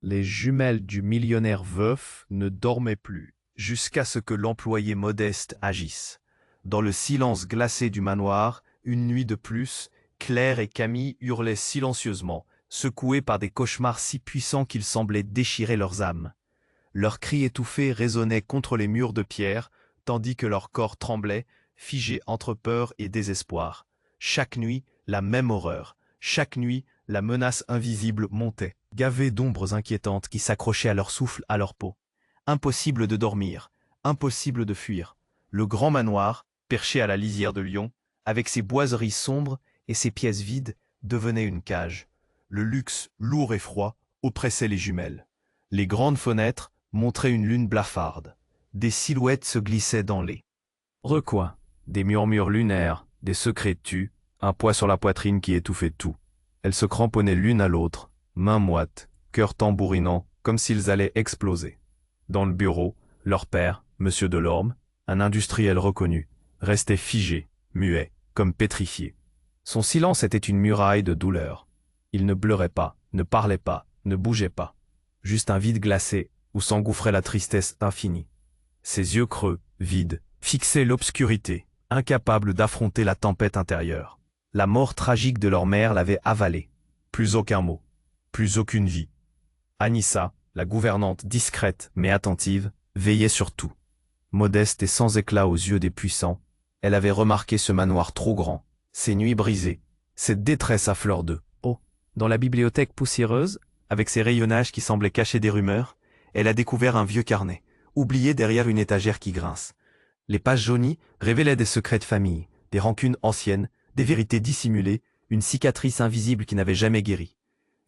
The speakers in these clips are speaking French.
Les jumelles du millionnaire veuf ne dormaient plus, jusqu'à ce que l'employé Modeste agisse. Dans le silence glacé du manoir, une nuit de plus, Claire et Camille hurlaient silencieusement, secoués par des cauchemars si puissants qu'ils semblaient déchirer leurs âmes. Leurs cris étouffés résonnaient contre les murs de pierre, tandis que leur corps tremblait, figé entre peur et désespoir. Chaque nuit, la même horreur. Chaque nuit, la menace invisible montait, gavée d'ombres inquiétantes qui s'accrochaient à leur souffle, à leur peau. Impossible de dormir, impossible de fuir. Le grand manoir, perché à la lisière de Lyon, avec ses boiseries sombres et ses pièces vides, devenait une cage. Le luxe, lourd et froid, oppressait les jumelles. Les grandes fenêtres montraient une lune blafarde. Des silhouettes se glissaient dans les recoins. Des murmures lunaires, des secrets tus, un poids sur la poitrine qui étouffait tout. Elles se cramponnaient l'une à l'autre, mains moites, cœurs tambourinants, comme s'ils allaient exploser. Dans le bureau, leur père, Monsieur Delorme, un industriel reconnu, restait figé, muet, comme pétrifié. Son silence était une muraille de douleur. Il ne pleurait pas, ne parlait pas, ne bougeait pas. Juste un vide glacé, où s'engouffrait la tristesse infinie. Ses yeux creux, vides, fixaient l'obscurité, incapables d'affronter la tempête intérieure. La mort tragique de leur mère l'avait avalé. Plus aucun mot, plus aucune vie. Anissa, la gouvernante discrète mais attentive, veillait sur tout. Modeste et sans éclat aux yeux des puissants, elle avait remarqué ce manoir trop grand, ses nuits brisées, cette détresse à fleur d'œuf. Oh, dans la bibliothèque poussiéreuse, avec ses rayonnages qui semblaient cacher des rumeurs, elle a découvert un vieux carnet, oublié derrière une étagère qui grince. Les pages jaunies révélaient des secrets de famille, des rancunes anciennes, des vérités dissimulées, une cicatrice invisible qui n'avait jamais guéri.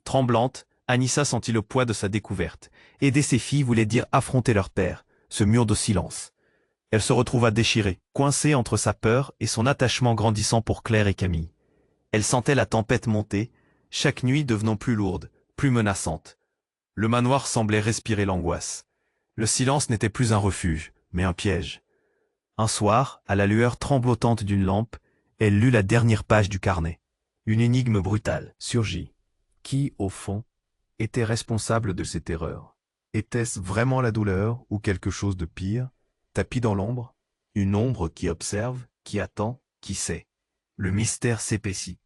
Tremblante, Anissa sentit le poids de sa découverte. Aider ses filles voulait dire affronter leur père, ce mur de silence. Elle se retrouva déchirée, coincée entre sa peur et son attachement grandissant pour Claire et Camille. Elle sentait la tempête monter, chaque nuit devenant plus lourde, plus menaçante. Le manoir semblait respirer l'angoisse. Le silence n'était plus un refuge, mais un piège. Un soir, à la lueur tremblotante d'une lampe, elle lut la dernière page du carnet. Une énigme brutale surgit. Qui, au fond, était responsable de ces terreurs? Était-ce vraiment la douleur ou quelque chose de pire, tapis dans l'ombre? Une ombre qui observe, qui attend, qui sait. Le mystère s'épaissit.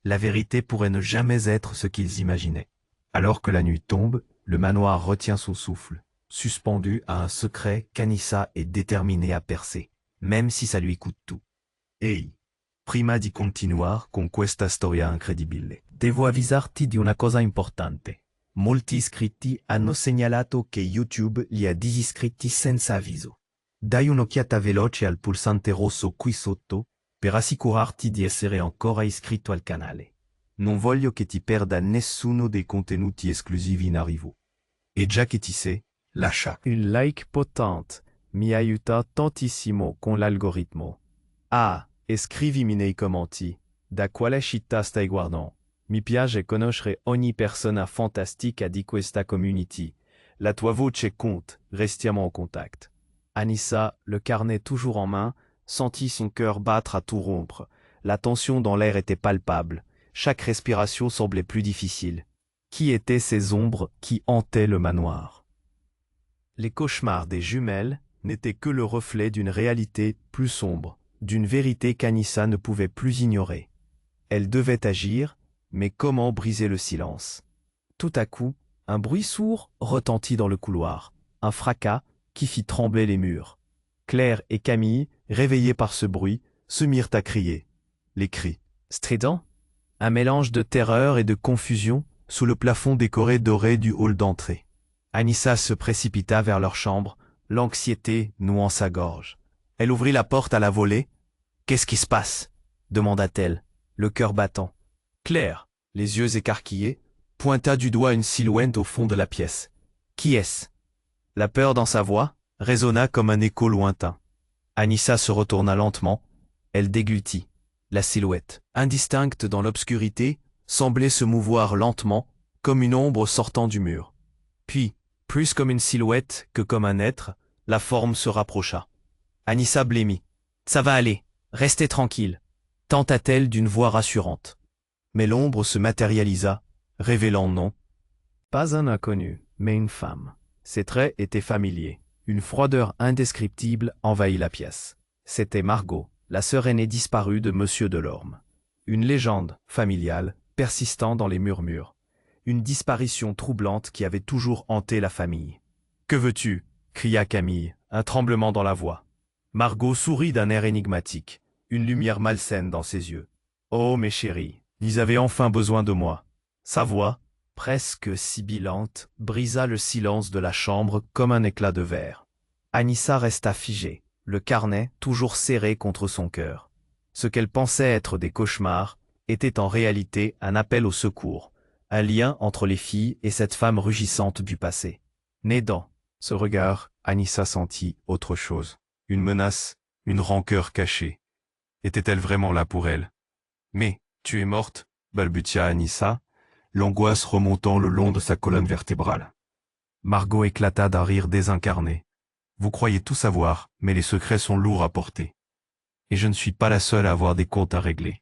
La vérité pourrait ne jamais être ce qu'ils imaginaient. Alors que la nuit tombe, le manoir retient son souffle, suspendu à un secret qu'Anissa est déterminée à percer, même si ça lui coûte tout. Ehi, prima di continuare con questa storia incredibile, devo avvisarti di una cosa importante. Molti iscritti hanno segnalato che YouTube li ha disiscritti senza avviso. Dai un'occhiata veloce al pulsante rosso qui sotto, per assicurarti di essere ancora iscritto al canale. Non voglio che ti perda nessuno dei contenuti esclusivi in arrivo. E già che ti sei, lascia un like potente, mi aiuta tantissimo con l'algoritmo. Ah, e scrivimi nei commenti, da quale città stai guardando. Mi piace conoscere ogni persona fantastica di questa community. La tua voce compte, restiamo en contact. Anissa, le carnet toujours en main, sentit son cœur battre à tout rompre. La tension dans l'air était palpable. Chaque respiration semblait plus difficile. Qui étaient ces ombres qui hantaient le manoir? Les cauchemars des jumelles n'étaient que le reflet d'une réalité plus sombre, d'une vérité qu'Anissa ne pouvait plus ignorer. Elle devait agir, mais comment briser le silence? Tout à coup, un bruit sourd retentit dans le couloir, un fracas qui fit trembler les murs. Claire et Camille, réveillées par ce bruit, se mirent à crier. Les cris, stridents, un mélange de terreur et de confusion sous le plafond décoré doré du hall d'entrée. Anissa se précipita vers leur chambre, l'anxiété nouant sa gorge. Elle ouvrit la porte à la volée. « Qu'est-ce qui se passe ?» demanda-t-elle, le cœur battant. Claire, les yeux écarquillés, pointa du doigt une silhouette au fond de la pièce. « Qui est-ce » La peur dans sa voix résonna comme un écho lointain. Anissa se retourna lentement, elle déglutit. La silhouette, indistincte dans l'obscurité, semblait se mouvoir lentement, comme une ombre sortant du mur. Puis, plus comme une silhouette que comme un être, la forme se rapprocha. Anissa blêmit. « Ça va aller, restez tranquille », tenta-t-elle d'une voix rassurante. Mais l'ombre se matérialisa, révélant non, Pas un inconnu, mais une femme. Ses traits étaient familiers. Une froideur indescriptible envahit la pièce. C'était Margot, la sœur aînée disparue de Monsieur Delorme. Une légende familiale, persistant dans les murmures. Une disparition troublante qui avait toujours hanté la famille. « Que veux-tu » cria Camille, un tremblement dans la voix. Margot sourit d'un air énigmatique, une lumière malsaine dans ses yeux. « Oh, mes chéris, ils avaient enfin besoin de moi. » Sa voix, presque sibilante, brisa le silence de la chambre comme un éclat de verre. Anissa resta figée, le carnet toujours serré contre son cœur. Ce qu'elle pensait être des cauchemars était en réalité un appel au secours, un lien entre les filles et cette femme rugissante du passé. Née dans ce regard, Anissa sentit autre chose. Une menace, une rancœur cachée. Était-elle vraiment là pour elle? « Mais, tu es morte » balbutia Anissa, l'angoisse remontant le long de sa colonne vertébrale. Margot éclata d'un rire désincarné. « Vous croyez tout savoir, mais les secrets sont lourds à porter. Et je ne suis pas la seule à avoir des comptes à régler. »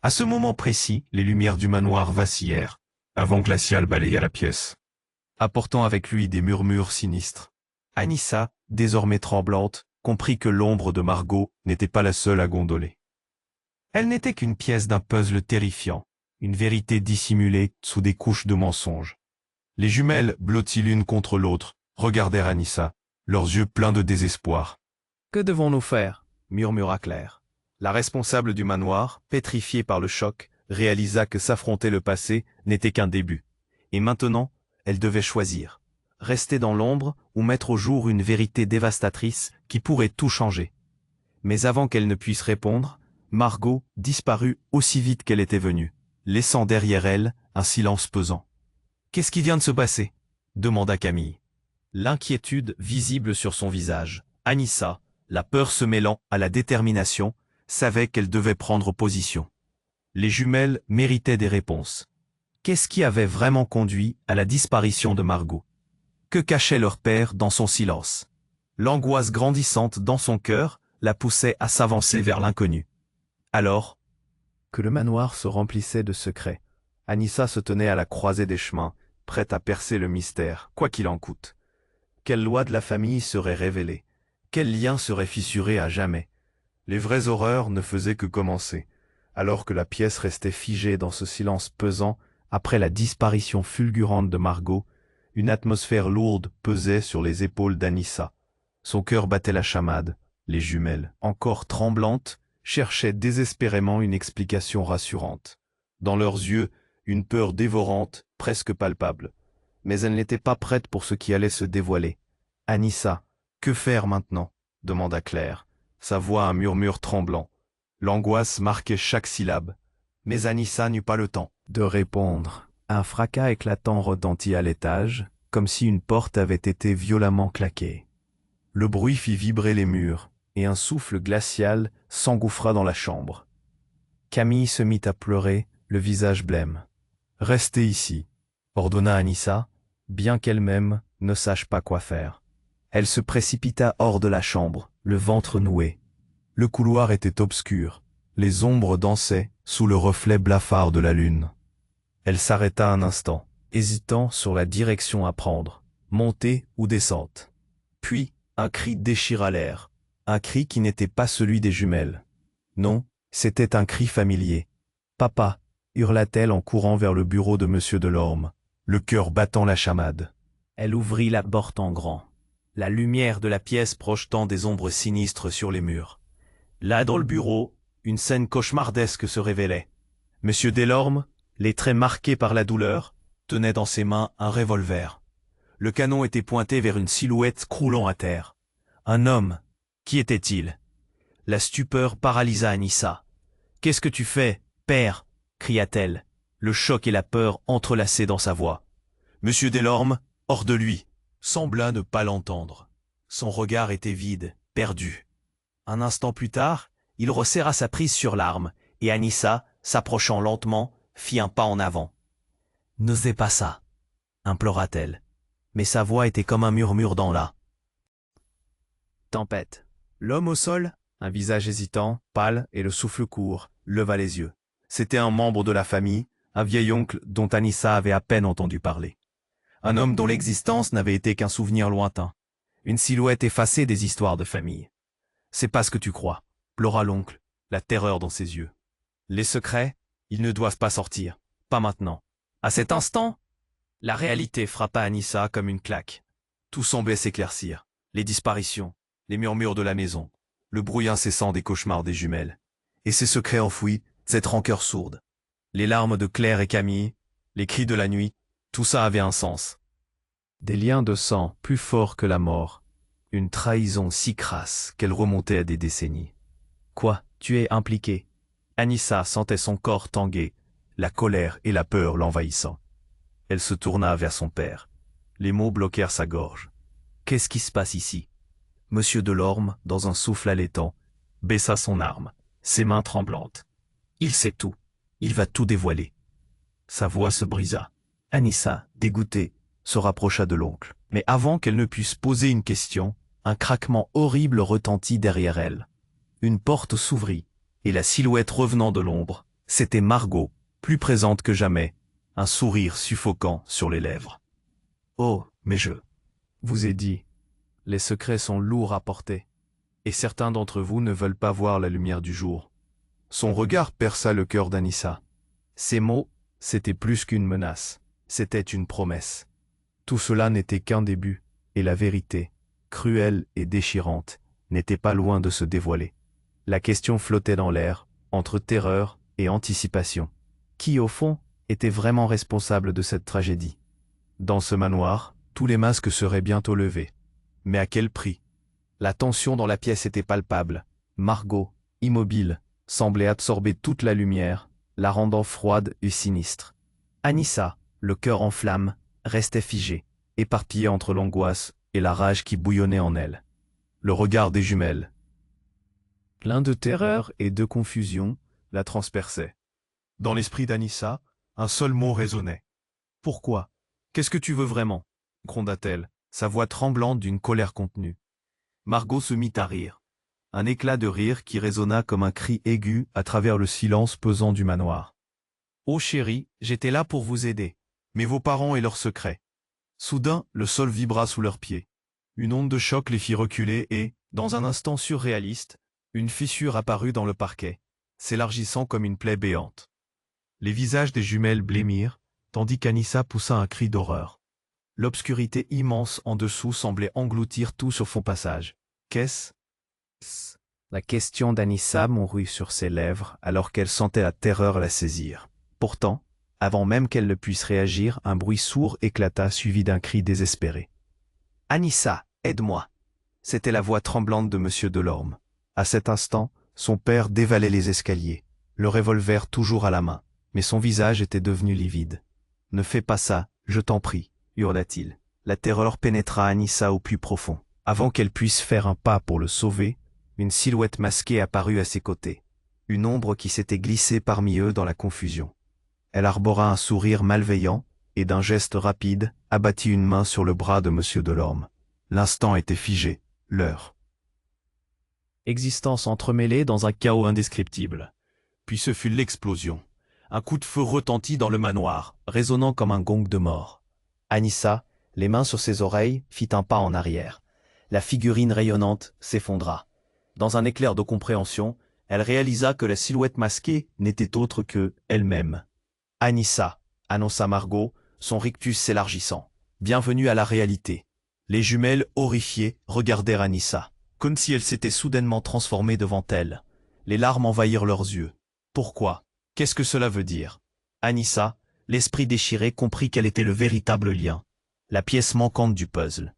À ce moment précis, les lumières du manoir vacillèrent. Un vent glacial balaya la pièce, apportant avec lui des murmures sinistres. Anissa, désormais tremblante, comprit que l'ombre de Margot n'était pas la seule à gondoler. Elle n'était qu'une pièce d'un puzzle terrifiant, une vérité dissimulée sous des couches de mensonges. Les jumelles, blotties l'une contre l'autre, regardèrent Anissa, leurs yeux pleins de désespoir. « Que devons-nous faire » murmura Claire. La responsable du manoir, pétrifiée par le choc, réalisa que s'affronter le passé n'était qu'un début. Et maintenant, elle devait choisir. Rester dans l'ombre ou mettre au jour une vérité dévastatrice qui pourrait tout changer. Mais avant qu'elle ne puisse répondre, Margot disparut aussi vite qu'elle était venue, laissant derrière elle un silence pesant. « Qu'est-ce qui vient de se passer » demanda Camille. L'inquiétude visible sur son visage. Anissa, la peur se mêlant à la détermination, savait qu'elle devait prendre position. Les jumelles méritaient des réponses. Qu'est-ce qui avait vraiment conduit à la disparition de Margot? Que cachait leur père dans son silence? L'angoisse grandissante dans son cœur la poussait à s'avancer vers l'inconnu. Alors que le manoir se remplissait de secrets, Anissa se tenait à la croisée des chemins, prête à percer le mystère, quoi qu'il en coûte. Quelle loi de la famille serait révélée? Quel lien serait fissuré à jamais? Les vraies horreurs ne faisaient que commencer, alors que la pièce restait figée dans ce silence pesant après la disparition fulgurante de Margot. Une atmosphère lourde pesait sur les épaules d'Anissa. Son cœur battait la chamade. Les jumelles, encore tremblantes, cherchaient désespérément une explication rassurante. Dans leurs yeux, une peur dévorante, presque palpable. Mais elles n'étaient pas prêtes pour ce qui allait se dévoiler. « Anissa, que faire maintenant » demanda Claire, sa voix un murmure tremblant. L'angoisse marquait chaque syllabe. Mais Anissa n'eut pas le temps de répondre. Un fracas éclatant retentit à l'étage, comme si une porte avait été violemment claquée. Le bruit fit vibrer les murs, et un souffle glacial s'engouffra dans la chambre. Camille se mit à pleurer, le visage blême. « Restez ici », ordonna Anissa, bien qu'elle-même ne sache pas quoi faire. Elle se précipita hors de la chambre, le ventre noué. Le couloir était obscur, les ombres dansaient sous le reflet blafard de la lune. Elle s'arrêta un instant, hésitant sur la direction à prendre, montée ou descente. Puis, un cri déchira l'air, un cri qui n'était pas celui des jumelles. Non, c'était un cri familier. « Papa » hurla-t-elle en courant vers le bureau de Monsieur Delorme, le cœur battant la chamade. Elle ouvrit la porte en grand, la lumière de la pièce projetant des ombres sinistres sur les murs. Là, dans le bureau, une scène cauchemardesque se révélait. Monsieur Delorme, les traits marqués par la douleur, tenait dans ses mains un revolver. Le canon était pointé vers une silhouette croulant à terre. Un homme. Qui était-il? La stupeur paralysa Anissa. « Qu'est-ce que tu fais, père » cria-t-elle, le choc et la peur entrelacés dans sa voix. Monsieur Delorme, hors de lui, sembla ne pas l'entendre. Son regard était vide, perdu. Un instant plus tard, il resserra sa prise sur l'arme, et Anissa, s'approchant lentement, fit un pas en avant. « N'osez pas ça » implora-t-elle, mais sa voix était comme un murmure dans la tempête. L'homme au sol, un visage hésitant, pâle et le souffle court, leva les yeux. C'était un membre de la famille, un vieil oncle dont Anissa avait à peine entendu parler. Un homme dont l'existence n'avait été qu'un souvenir lointain. Une silhouette effacée des histoires de famille. C'est pas ce que tu crois, pleura l'oncle, la terreur dans ses yeux. Les secrets, ils ne doivent pas sortir. Pas maintenant. À cet instant, la réalité frappa Anissa comme une claque. Tout semblait s'éclaircir. Les disparitions, les murmures de la maison, le bruit incessant des cauchemars des jumelles. Et ces secrets enfouis, cette rancœur sourde. Les larmes de Claire et Camille, les cris de la nuit, tout ça avait un sens. Des liens de sang plus forts que la mort. Une trahison si crasse qu'elle remontait à des décennies. Quoi, tu es impliqué? Anissa sentait son corps tanguer, la colère et la peur l'envahissant. Elle se tourna vers son père. Les mots bloquèrent sa gorge. Qu'est-ce qui se passe ici? Monsieur Delorme, dans un souffle allaitant, baissa son arme, ses mains tremblantes. Il sait tout. Il va tout dévoiler. Sa voix se brisa. Anissa, dégoûtée, se rapprocha de l'oncle. Mais avant qu'elle ne puisse poser une question, un craquement horrible retentit derrière elle. Une porte s'ouvrit, et la silhouette revenant de l'ombre, c'était Margot, plus présente que jamais, un sourire suffocant sur les lèvres. « Oh, mais je vous ai dit, les secrets sont lourds à porter, et certains d'entre vous ne veulent pas voir la lumière du jour. » Son regard perça le cœur d'Anissa. Ces mots, c'était plus qu'une menace, c'était une promesse. Tout cela n'était qu'un début, et la vérité, cruelle et déchirante, n'était pas loin de se dévoiler. La question flottait dans l'air, entre terreur et anticipation. Qui, au fond, était vraiment responsable de cette tragédie? Dans ce manoir, tous les masques seraient bientôt levés. Mais à quel prix? La tension dans la pièce était palpable. Margot, immobile, semblait absorber toute la lumière, la rendant froide et sinistre. Anissa, le cœur en flammes, restait figée, éparpillée entre l'angoisse et la rage qui bouillonnait en elle. Le regard des jumelles, plein de terreur et de confusion, la transperçait. Dans l'esprit d'Anissa, un seul mot résonnait. « Pourquoi? Qu'est-ce que tu veux vraiment ?» gronda-t-elle, sa voix tremblante d'une colère contenue. Margot se mit à rire. Un éclat de rire qui résonna comme un cri aigu à travers le silence pesant du manoir. « Oh chérie, j'étais là pour vous aider. Mais vos parents et leurs secrets. » Soudain, le sol vibra sous leurs pieds. Une onde de choc les fit reculer et, dans un instant surréaliste, une fissure apparut dans le parquet, s'élargissant comme une plaie béante. Les visages des jumelles blêmirent, tandis qu'Anissa poussa un cri d'horreur. L'obscurité immense en dessous semblait engloutir tout sur son passage. Qu'est-ce? La question d'Anissa mourut sur ses lèvres alors qu'elle sentait la terreur la saisir. Pourtant, avant même qu'elle ne puisse réagir, un bruit sourd éclata suivi d'un cri désespéré. « Anissa, aide-moi » C'était la voix tremblante de Monsieur Delorme. À cet instant, son père dévalait les escaliers, le revolver toujours à la main, mais son visage était devenu livide. « Ne fais pas ça, je t'en prie » hurla-t-il. La terreur pénétra Anissa au plus profond. Avant qu'elle puisse faire un pas pour le sauver, une silhouette masquée apparut à ses côtés. Une ombre qui s'était glissée parmi eux dans la confusion. Elle arbora un sourire malveillant et d'un geste rapide, abattit une main sur le bras de Monsieur Delorme. L'instant était figé, l'heure. Existence entremêlée dans un chaos indescriptible. Puis ce fut l'explosion. Un coup de feu retentit dans le manoir, résonnant comme un gong de mort. Anissa, les mains sur ses oreilles, fit un pas en arrière. La figurine rayonnante s'effondra. Dans un éclair de compréhension, elle réalisa que la silhouette masquée n'était autre que elle-même. « Anissa », annonça Margot, son rictus s'élargissant. « Bienvenue à la réalité. » Les jumelles, horrifiées, regardèrent Anissa, comme si elle s'était soudainement transformée devant elles. Les larmes envahirent leurs yeux. Pourquoi? Qu'est-ce que cela veut dire? Anissa, l'esprit déchiré, comprit quel était le véritable lien, la pièce manquante du puzzle.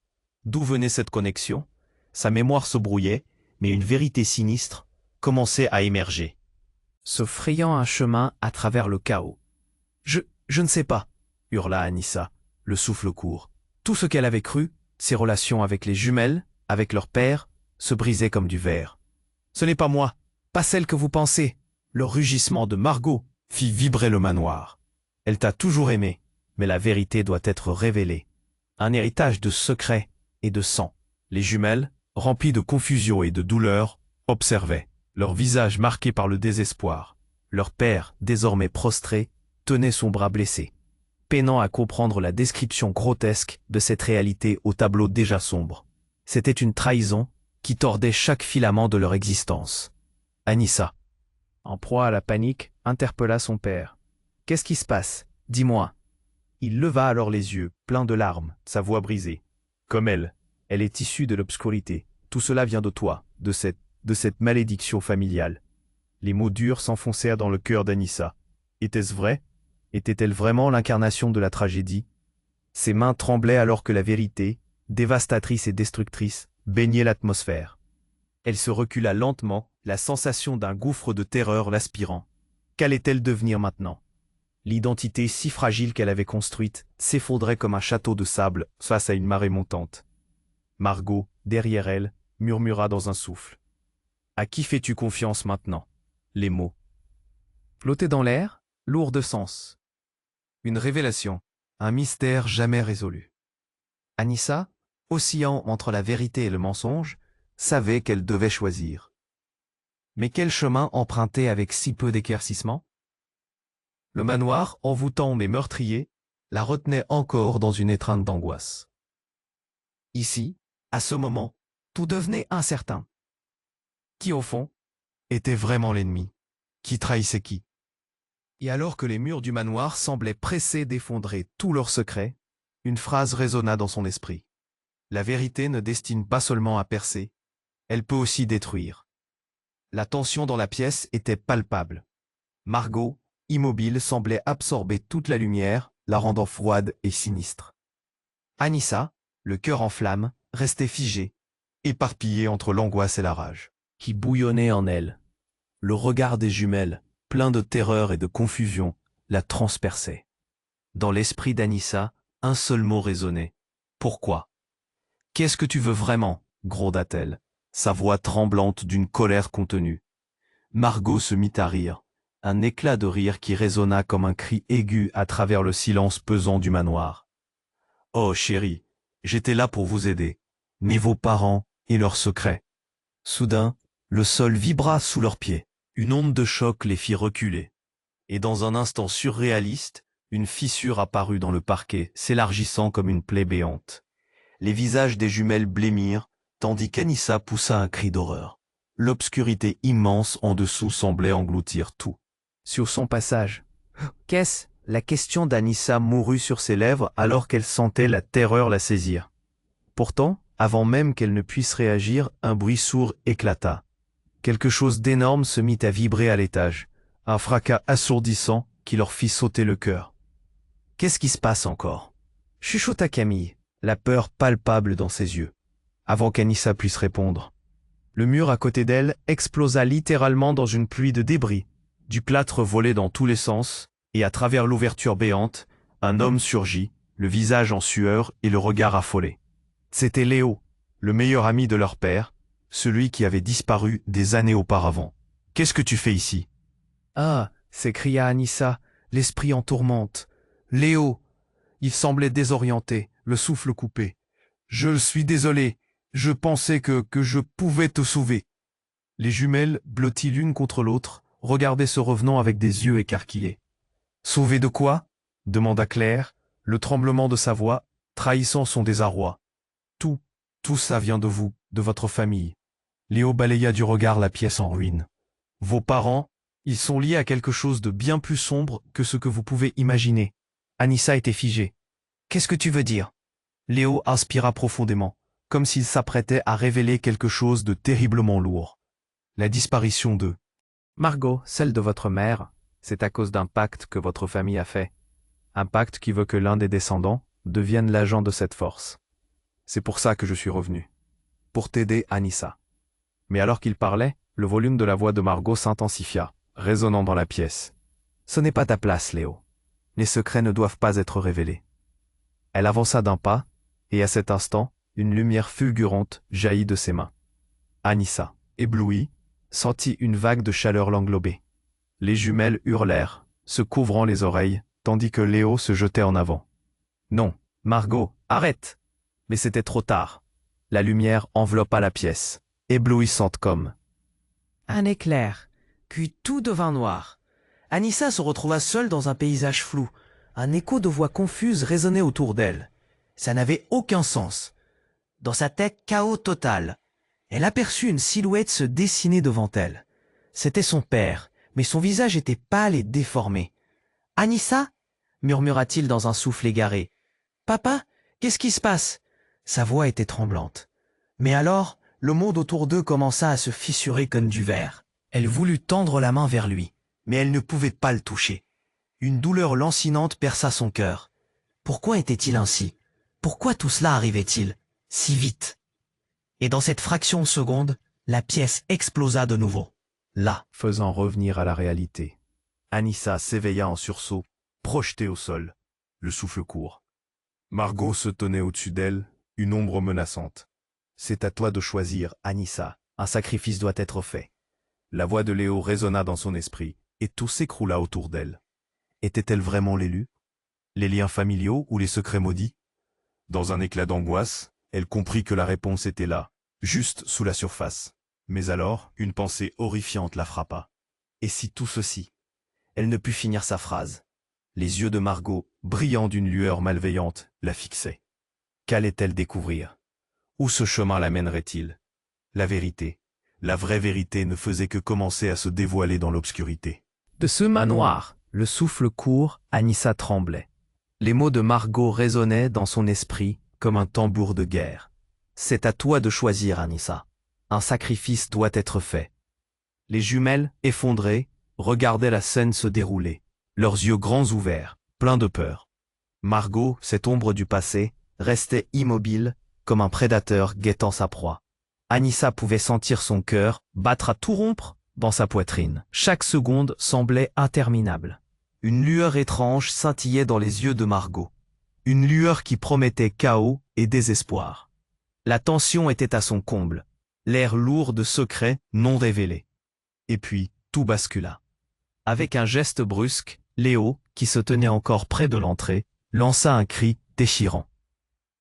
D'où venait cette connexion? Sa mémoire se brouillait, mais une vérité sinistre commençait à émerger, se frayant un chemin à travers le chaos. Je ne sais pas, hurla Anissa, le souffle court. Tout ce qu'elle avait cru, ses relations avec les jumelles, avec leur père, se brisaient comme du verre. Ce n'est pas moi, pas celle que vous pensez. Le rugissement de Margot fit vibrer le manoir. Elle t'a toujours aimé, mais la vérité doit être révélée. Un héritage de secrets et de sang. Les jumelles, remplies de confusion et de douleur, observaient, leur visage marqué par le désespoir. Leur père, désormais prostré, tenait son bras blessé. peinant à comprendre la description grotesque de cette réalité au tableau déjà sombre. C'était une trahison qui tordait chaque filament de leur existence. Anissa, en proie à la panique, interpella son père. « Qu'est-ce qui se passe? Dis-moi. » Il leva alors les yeux, pleins de larmes, sa voix brisée. « Comme elle. Elle est issue de l'obscurité. Tout cela vient de toi, de cette malédiction familiale. » Les mots durs s'enfoncèrent dans le cœur d'Anissa. Était-ce vrai? Était-elle vraiment l'incarnation de la tragédie? Ses mains tremblaient alors que la vérité, dévastatrice et destructrice, baignait l'atmosphère. Elle se recula lentement, la sensation d'un gouffre de terreur l'aspirant. Qu'allait-elle devenir maintenant? L'identité si fragile qu'elle avait construite s'effondrait comme un château de sable face à une marée montante. Margot, derrière elle, murmura dans un souffle. « À qui fais-tu confiance maintenant ?» Les mots flottaient dans l'air, lourds de sens. Une révélation, un mystère jamais résolu. Anissa, oscillant entre la vérité et le mensonge, savait qu'elle devait choisir. Mais quel chemin emprunter avec si peu d'éclaircissement? Le manoir, envoûtant mais meurtrier, la retenait encore dans une étreinte d'angoisse. Ici, à ce moment, tout devenait incertain. Qui, au fond, était vraiment l'ennemi? Qui trahissait qui? Et alors que les murs du manoir semblaient pressés d'effondrer tous leurs secrets, une phrase résonna dans son esprit. La vérité ne destine pas seulement à percer, elle peut aussi détruire. La tension dans la pièce était palpable. Margot, immobile, semblait absorber toute la lumière, la rendant froide et sinistre. Anissa, le cœur en flammes, restait figée, éparpillée entre l'angoisse et la rage, qui bouillonnait en elle. Le regard des jumelles, plein de terreur et de confusion, la transperçait. Dans l'esprit d'Anissa, un seul mot résonnait. « Pourquoi ?»« Qu'est-ce que tu veux vraiment ?» gronda-t-elle, sa voix tremblante d'une colère contenue. Margot se mit à rire, un éclat de rire qui résonna comme un cri aigu à travers le silence pesant du manoir. « Oh chérie, j'étais là pour vous aider, mais vos parents et leurs secrets. » Soudain, le sol vibra sous leurs pieds. Une onde de choc les fit reculer. Et dans un instant surréaliste, une fissure apparut dans le parquet, s'élargissant comme une plaie béante. Les visages des jumelles blêmirent, tandis qu'Anissa poussa un cri d'horreur. L'obscurité immense en dessous semblait engloutir tout. Sur son passage, « Qu'est-ce » La question d'Anissa mourut sur ses lèvres alors qu'elle sentait la terreur la saisir. Pourtant, avant même qu'elle ne puisse réagir, un bruit sourd éclata. Quelque chose d'énorme se mit à vibrer à l'étage, un fracas assourdissant qui leur fit sauter le cœur. « Qu'est-ce qui se passe encore ?» chuchota Camille, la peur palpable dans ses yeux. Avant qu'Anissa puisse répondre, le mur à côté d'elle explosa littéralement dans une pluie de débris. Du plâtre volait dans tous les sens, et à travers l'ouverture béante, un homme surgit, le visage en sueur et le regard affolé. C'était Léo, le meilleur ami de leur père, celui qui avait disparu des années auparavant. « Qu'est-ce que tu fais ici ?»« Ah !» s'écria Anissa, l'esprit en tourmente. « Léo !» Il semblait désorienté, le souffle coupé. « Je suis désolé, je pensais que je pouvais te sauver. » Les jumelles, blotties l'une contre l'autre, regardaient ce revenant avec des yeux écarquillés. « Sauver de quoi ?» demanda Claire, le tremblement de sa voix, trahissant son désarroi. « Tout ça vient de vous, de votre famille. » Léo balaya du regard la pièce en ruine. « Vos parents, ils sont liés à quelque chose de bien plus sombre que ce que vous pouvez imaginer. » Anissa était figée. « Qu'est-ce que tu veux dire ?» Léo inspira profondément, comme s'il s'apprêtait à révéler quelque chose de terriblement lourd. La disparition de Margot, celle de votre mère, c'est à cause d'un pacte que votre famille a fait. Un pacte qui veut que l'un des descendants devienne l'agent de cette force. C'est pour ça que je suis revenu. Pour t'aider, Anissa. Mais alors qu'il parlait, le volume de la voix de Margot s'intensifia, résonnant dans la pièce. Ce n'est pas ta place, Léo. Les secrets ne doivent pas être révélés. Elle avança d'un pas, et à cet instant, une lumière fulgurante jaillit de ses mains. Anissa, éblouie, sentit une vague de chaleur l'englober. Les jumelles hurlèrent, se couvrant les oreilles, tandis que Léo se jetait en avant. « Non, Margot, arrête !» Mais c'était trop tard. La lumière enveloppa la pièce, éblouissante comme un éclair, puis tout devint noir. Anissa se retrouva seule dans un paysage flou, Un écho de voix confuses résonnait autour d'elle. Ça n'avait aucun sens. Dans sa tête, chaos total. Elle aperçut une silhouette se dessiner devant elle. C'était son père, mais son visage était pâle et déformé. « Anissa ?» murmura-t-il dans un souffle égaré. « Papa, qu'est-ce qui se passe ?» Sa voix était tremblante. Mais alors, le monde autour d'eux commença à se fissurer comme du verre. Elle voulut tendre la main vers lui, mais elle ne pouvait pas le toucher. Une douleur lancinante perça son cœur. Pourquoi était-il ainsi? Pourquoi tout cela arrivait-il si vite? Et dans cette fraction de seconde, la pièce explosa de nouveau. Là, faisant revenir à la réalité. Anissa s'éveilla en sursaut, projetée au sol, le souffle court. Margot se tenait au-dessus d'elle, une ombre menaçante. « C'est à toi de choisir, Anissa. Un sacrifice doit être fait. » La voix de Léo résonna dans son esprit, et tout s'écroula autour d'elle. Était-elle vraiment l'élu? Les liens familiaux ou les secrets maudits? Dans un éclat d'angoisse, elle comprit que la réponse était là, juste sous la surface. Mais alors, une pensée horrifiante la frappa. Et si tout ceci? Elle ne put finir sa phrase. Les yeux de Margot, brillants d'une lueur malveillante, la fixaient. Qu'allait-elle découvrir? Où ce chemin l'amènerait-il? La vérité, la vraie vérité ne faisait que commencer à se dévoiler dans l'obscurité. De ce manoir, le souffle court, Anissa tremblait. Les mots de Margot résonnaient dans son esprit comme un tambour de guerre. C'est à toi de choisir, Anissa. Un sacrifice doit être fait. Les jumelles, effondrées, regardaient la scène se dérouler, leurs yeux grands ouverts, pleins de peur. Margot, cette ombre du passé, restait immobile, comme un prédateur guettant sa proie. Anissa pouvait sentir son cœur battre à tout rompre dans sa poitrine. Chaque seconde semblait interminable. Une lueur étrange scintillait dans les yeux de Margot. Une lueur qui promettait chaos et désespoir. La tension était à son comble, l'air lourd de secrets non révélés. Et puis, tout bascula. Avec un geste brusque, Léo, qui se tenait encore près de l'entrée, lança un cri déchirant.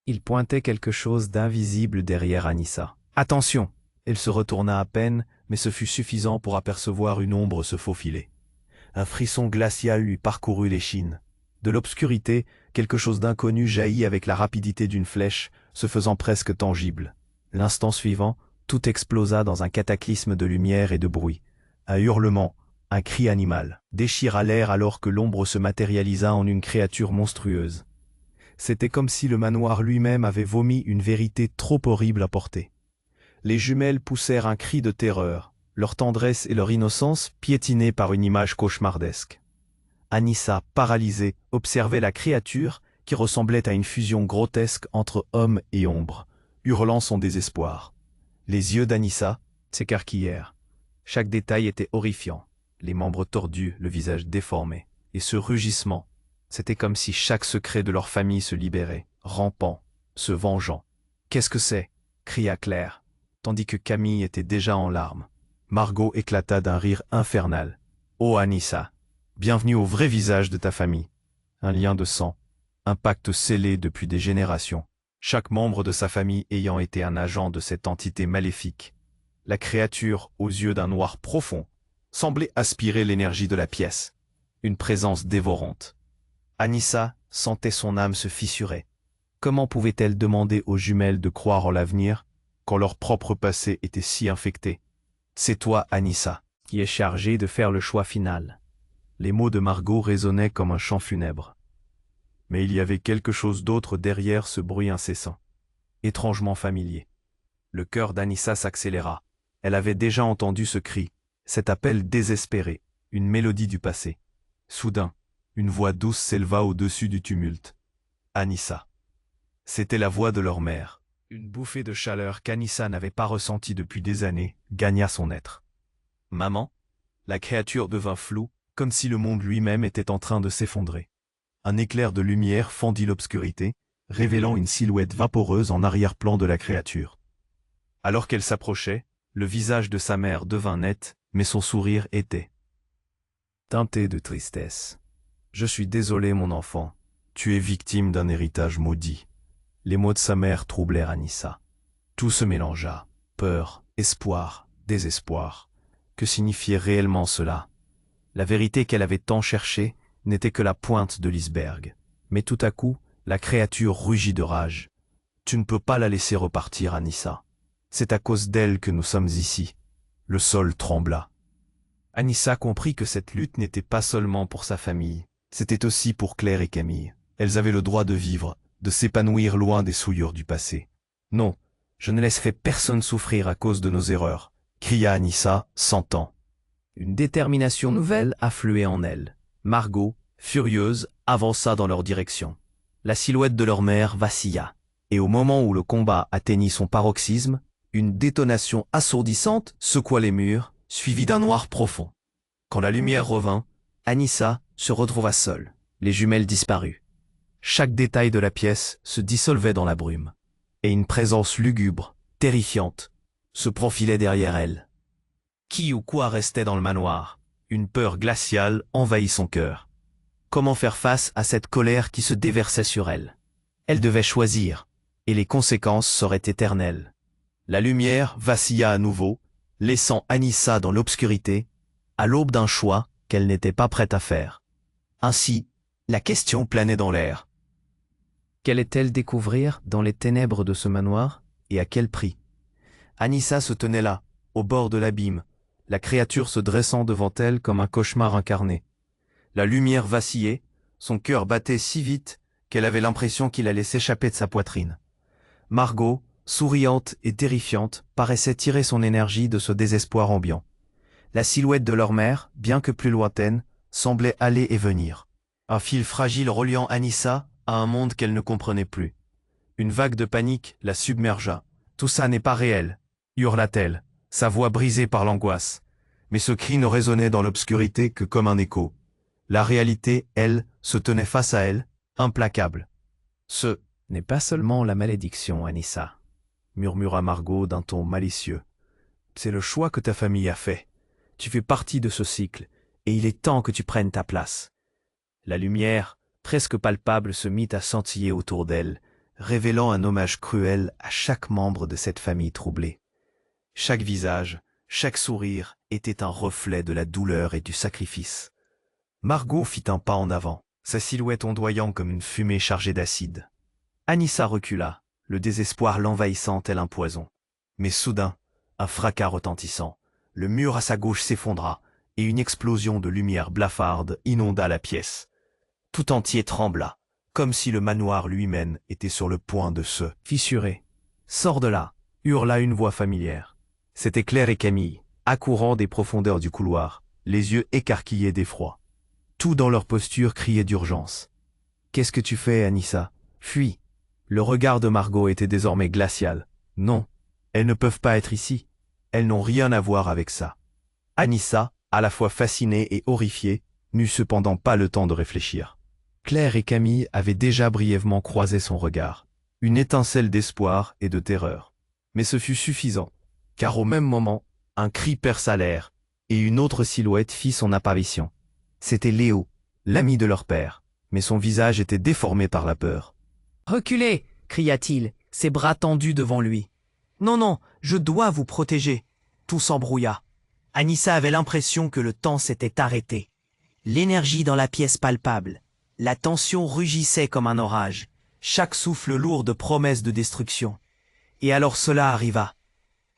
Il pointait quelque chose d'invisible derrière Anissa. « Attention !» Elle se retourna à peine, mais ce fut suffisant pour apercevoir une ombre se faufiler. Un frisson glacial lui parcourut l'échine. De l'obscurité, quelque chose d'inconnu jaillit avec la rapidité d'une flèche, se faisant presque tangible. L'instant suivant, tout explosa dans un cataclysme de lumière et de bruit. Un hurlement, un cri animal, déchira l'air alors que l'ombre se matérialisa en une créature monstrueuse. C'était comme si le manoir lui-même avait vomi une vérité trop horrible à porter. Les jumelles poussèrent un cri de terreur, leur tendresse et leur innocence piétinées par une image cauchemardesque. Anissa, paralysée, observait la créature qui ressemblait à une fusion grotesque entre homme et ombre, hurlant son désespoir. Les yeux d'Anissa s'écarquillèrent. Chaque détail était horrifiant, les membres tordus, le visage déformé, et ce rugissement. C'était comme si chaque secret de leur famille se libérait, rampant, se vengeant. « Qu'est-ce que c'est » cria Claire, tandis que Camille était déjà en larmes. Margot éclata d'un rire infernal. « Oh Anissa, bienvenue au vrai visage de ta famille. Un lien de sang, un pacte scellé depuis des générations, chaque membre de sa famille ayant été un agent de cette entité maléfique. » La créature, aux yeux d'un noir profond, semblait aspirer l'énergie de la pièce, une présence dévorante. Anissa sentait son âme se fissurer. Comment pouvait-elle demander aux jumelles de croire en l'avenir quand leur propre passé était si infecté? C'est toi, Anissa, qui es chargée de faire le choix final. Les mots de Margot résonnaient comme un chant funèbre. Mais il y avait quelque chose d'autre derrière ce bruit incessant, étrangement familier. Le cœur d'Anissa s'accéléra. Elle avait déjà entendu ce cri, cet appel désespéré, une mélodie du passé. Soudain, une voix douce s'éleva au-dessus du tumulte. Anissa. C'était la voix de leur mère. Une bouffée de chaleur qu'Anissa n'avait pas ressentie depuis des années gagna son être. Maman? La créature devint floue, comme si le monde lui-même était en train de s'effondrer. Un éclair de lumière fendit l'obscurité, révélant une silhouette vaporeuse en arrière-plan de la créature. Alors qu'elle s'approchait, le visage de sa mère devint net, mais son sourire était teinté de tristesse. « Je suis désolé, mon enfant. Tu es victime d'un héritage maudit. » Les mots de sa mère troublèrent Anissa. Tout se mélangea. Peur, espoir, désespoir. Que signifiait réellement cela? La vérité qu'elle avait tant cherchée n'était que la pointe de l'iceberg. Mais tout à coup, la créature rugit de rage. Tu ne peux pas la laisser repartir, Anissa. C'est à cause d'elle que nous sommes ici. Le sol trembla. Anissa comprit que cette lutte n'était pas seulement pour sa famille, c'était aussi pour Claire et Camille. Elles avaient le droit de vivre, de s'épanouir loin des souillures du passé. Non, je ne laisserai personne souffrir à cause de nos erreurs, cria Anissa, sentant. Une détermination nouvelle affluait en elle. Margot, furieuse, avança dans leur direction. La silhouette de leur mère vacilla, et au moment où le combat atteignit son paroxysme, une détonation assourdissante secoua les murs, suivie d'un noir profond. Quand la lumière revint, Anissa se retrouva seule, les jumelles disparues. Chaque détail de la pièce se dissolvait dans la brume, et une présence lugubre, terrifiante, se profilait derrière elle. Qui ou quoi restait dans le manoir? Une peur glaciale envahit son cœur. Comment faire face à cette colère qui se déversait sur elle? Elle devait choisir, et les conséquences seraient éternelles. La lumière vacilla à nouveau, laissant Anissa dans l'obscurité, à l'aube d'un choix qu'elle n'était pas prête à faire. Ainsi, la question planait dans l'air. Qu'allait-elle découvrir dans les ténèbres de ce manoir, et à quel prix? Anissa se tenait là, au bord de l'abîme, la créature se dressant devant elle comme un cauchemar incarné. La lumière vacillait, son cœur battait si vite qu'elle avait l'impression qu'il allait s'échapper de sa poitrine. Margot, souriante et terrifiante, paraissait tirer son énergie de ce désespoir ambiant. La silhouette de leur mère, bien que plus lointaine, semblait aller et venir. Un fil fragile reliant Anissa à un monde qu'elle ne comprenait plus. Une vague de panique la submergea. « Tout ça n'est pas réel !» hurla-t-elle, sa voix brisée par l'angoisse. Mais ce cri ne résonnait dans l'obscurité que comme un écho. La réalité, elle, se tenait face à elle, implacable. « Ce n'est pas seulement la malédiction, Anissa, » murmura Margot d'un ton malicieux. « C'est le choix que ta famille a fait. Tu fais partie de ce cycle, et il est temps que tu prennes ta place. » La lumière, presque palpable, se mit à scintiller autour d'elle, révélant un hommage cruel à chaque membre de cette famille troublée. Chaque visage, chaque sourire était un reflet de la douleur et du sacrifice. Margot fit un pas en avant, sa silhouette ondoyant comme une fumée chargée d'acide. Anissa recula, le désespoir l'envahissant tel un poison. Mais soudain, un fracas retentissant, le mur à sa gauche s'effondra, et une explosion de lumière blafarde inonda la pièce. Tout entier trembla, comme si le manoir lui-même était sur le point de se fissurer. « Sors de là !» hurla une voix familière. C'était Claire et Camille, accourant des profondeurs du couloir, les yeux écarquillés d'effroi. Tout dans leur posture criait d'urgence. « Qu'est-ce que tu fais, Anissa? Fuis !» Le regard de Margot était désormais glacial. « Non, elles ne peuvent pas être ici. Elles n'ont rien à voir avec ça. » Anissa, à la fois fascinée et horrifiée, n'eut cependant pas le temps de réfléchir. Claire et Camille avaient déjà brièvement croisé son regard, une étincelle d'espoir et de terreur. Mais ce fut suffisant, car au même moment, un cri perça l'air, et une autre silhouette fit son apparition. C'était Léo, l'ami de leur père, mais son visage était déformé par la peur. « Reculez !» cria-t-il, ses bras tendus devant lui. « Non, non, je dois vous protéger !» Tout s'embrouilla. Anissa avait l'impression que le temps s'était arrêté. L'énergie dans la pièce palpable. La tension rugissait comme un orage, chaque souffle lourd de promesses de destruction. Et alors cela arriva.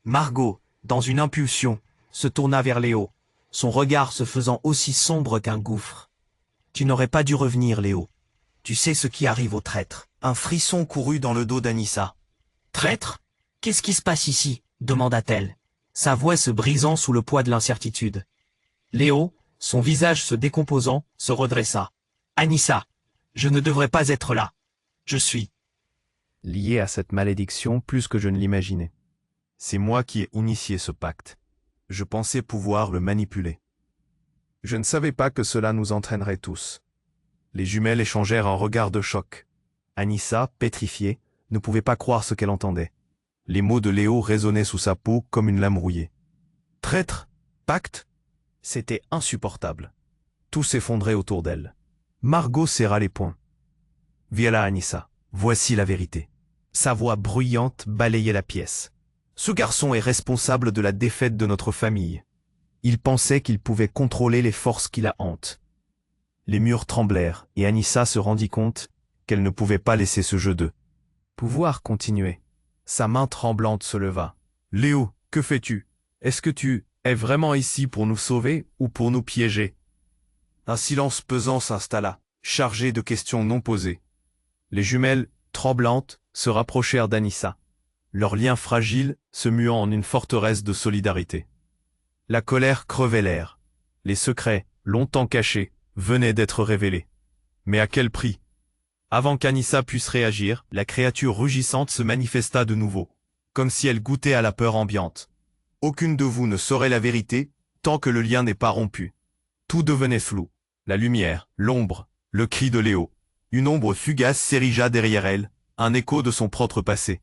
Margot, dans une impulsion, se tourna vers Léo, son regard se faisant aussi sombre qu'un gouffre. « Tu n'aurais pas dû revenir, Léo. Tu sais ce qui arrive aux traîtres. » Un frisson courut dans le dos d'Anissa. « Traître? Qu'est-ce qui se passe ici ?» demanda-t-elle, sa voix se brisant sous le poids de l'incertitude. Léo, son visage se décomposant, se redressa. « Anissa, je ne devrais pas être là. Je suis lié à cette malédiction plus que je ne l'imaginais. C'est moi qui ai initié ce pacte. Je pensais pouvoir le manipuler. Je ne savais pas que cela nous entraînerait tous. » Les jumelles échangèrent un regard de choc. Anissa, pétrifiée, ne pouvait pas croire ce qu'elle entendait. Les mots de Léo résonnaient sous sa peau comme une lame rouillée. Traître? Pacte? C'était insupportable. Tout s'effondrait autour d'elle. Margot serra les poings. « Voilà, Anissa, voici la vérité. » Sa voix bruyante balayait la pièce. « Ce garçon est responsable de la défaite de notre famille. Il pensait qu'il pouvait contrôler les forces qui la hantent. Les murs tremblèrent, et Anissa se rendit compte qu'elle ne pouvait pas laisser ce jeu de pouvoir continuer. Sa main tremblante se leva. « Léo, que fais-tu? Est-ce que tu es vraiment ici pour nous sauver ou pour nous piéger ?» Un silence pesant s'installa, chargé de questions non posées. Les jumelles, tremblantes, se rapprochèrent d'Anissa, leur lien fragile se muant en une forteresse de solidarité. La colère crevait l'air. Les secrets, longtemps cachés, venaient d'être révélés. Mais à quel prix? Avant qu'Anissa puisse réagir, la créature rugissante se manifesta de nouveau, comme si elle goûtait à la peur ambiante. Aucune de vous ne saurait la vérité tant que le lien n'est pas rompu. Tout devenait flou. La lumière, l'ombre, le cri de Léo. Une ombre fugace s'érigea derrière elle, un écho de son propre passé.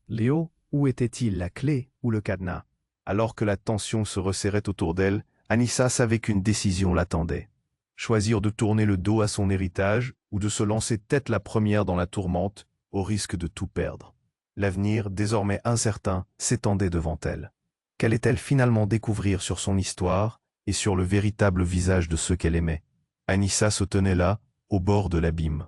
Léo, où était-il, la clé ou le cadenas? Alors que la tension se resserrait autour d'elle, Anissa savait qu'une décision l'attendait. Choisir de tourner le dos à son héritage ou de se lancer tête la première dans la tourmente, au risque de tout perdre. L'avenir, désormais incertain, s'étendait devant elle. Qu'allait-elle finalement découvrir sur son histoire et sur le véritable visage de ceux qu'elle aimait? Anissa se tenait là, au bord de l'abîme.